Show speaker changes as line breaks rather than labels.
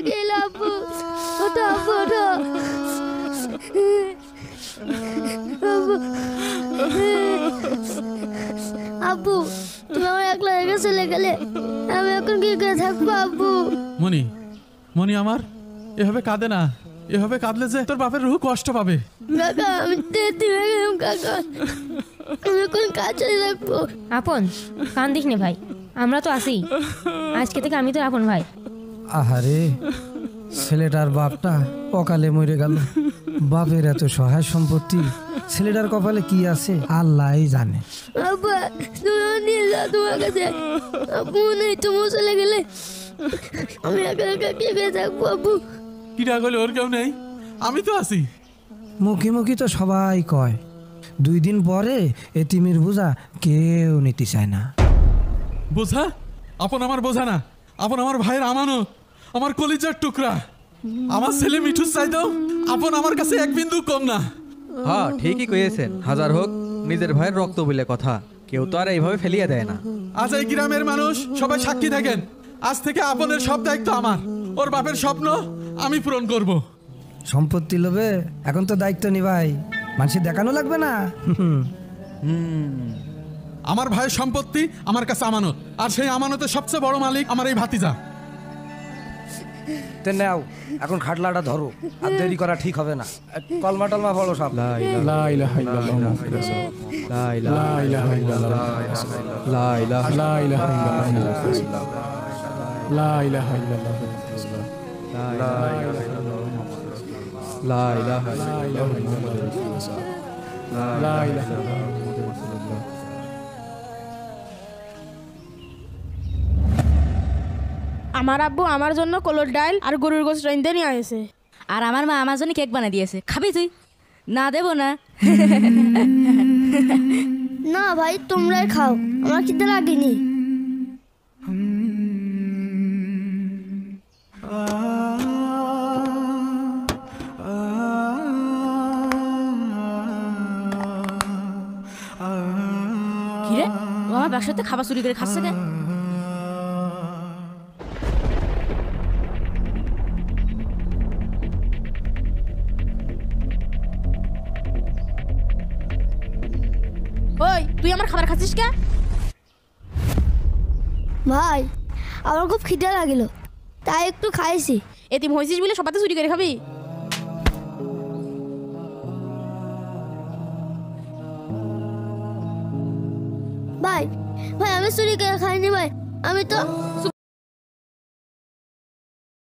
গেল আব্বু, ওঠো আব্বু, ওঠো। আব্বু, তুমি আমার একলা রেখে চলে গেলে, আমি এখন কি করে থাকবো আব্বু?
মনি, মনি আমার, এভাবে কাঁদে না। এভাবে কাঁদলে যে তোর বাপের রুহ কষ্ট পাবে।
কাকা, আমি তেতি হয়ে গেলাম কাকা, আমি এখন কাজ চলে থাকবো।
আপন, কান্দিস নে ভাই, আমরা তো আছি। আজকে থেকে আমি তোর আপন ভাই।
আহারে, ছেলেটার বাপটা অকালে মরে গেল। বাপের এত সহায় সম্পত্তি, ছেলেটার কপালে কি আছে আল্লাহই জানে।
আব্বা, তুমি নিয়ে যাও তোমার কাছে। আব্বু নেই, তুমিও চলে গেলে, আমি একা একা কি করে থাকবো আব্বু?
কি ডাক হলে ওর কেউ নেই, আমি তো আছি।
মুখে মুখে তো সবাই কয়, 2 দিন পরে এতিমের বোঝা কেউ নিতে চায় না।
বোঝা? আপন আমার বোঝা না, আপন আমার ভাইয়ের আমানত, আমার কলিজার টুকরা। আমার ছেলে মিঠুর চাইতেও আপন আমার কাছে এক বিন্দু কম না।
হ্যাঁ, ঠিকই কইয়েছেন। হাজার হোক নিজের ভাইয়ের রক্ত বলে কথা, কেউ তো আর এইভাবে ফেলিয়ে দেয় না।
আজ এই গ্রামের মানুষ সবাই সাক্ষী থাকেন, আজ থেকে আপনের সব দায়িত্ব আমার। ওর বাপের স্বপ্ন আমি পূরণ করব।
সম্পত্তি লোভে এখন তো দায়িত্ব নিভাই, মানুষের দেখানো লাগবে না।
আমার ভাইয়ের সম্পত্তি আমার কাছে আমানত, আর সেই আমানতের সবচেয়ে বড় মালিক আমার এই ভাতিজা।
তে নাও, এখন খাটলাটা ধরো, আর দেরি করা ঠিক হবে না। কলমা টলমা পড়ো সব।
লা ইলাহা ইল্লাল্লাহ মুহাম্মাদুর রাসূলুল্লাহ, লা ইলাহা ইল্লাল্লাহ, লা ইলাহা ইল্লাল্লাহ,
লা ইলাহা ইল্লাল্লাহ,
লা ইলাহা
লা ইলাহা
আমার আব্বু আমার জন্য কলর ডাল আর গরুর গোশত রাইন্দে নিয়ে আসে।
আর আমার মা আমার জন্য কেক বানিয়ে দিয়েছে, খাবি তুই? না দেবো না।
না ভাই, তোমরাই খাও, আমার খিদে লাগেনি।
কিরে, ও আমার বাসাতে খাবার চুরি করে খাচ্ছে কেন?
ওই, তুই আমার খাবার খাচ্ছিস কে?
ভাই, আমার খুব খিদে লাগিল, তাই একটু খাইছি।
এতিম হয়েছিস বলে সবাতে চুরি করে খাবি?
ভাই, ভাই আমি চুরি করে খাইনি ভাই, আমি তো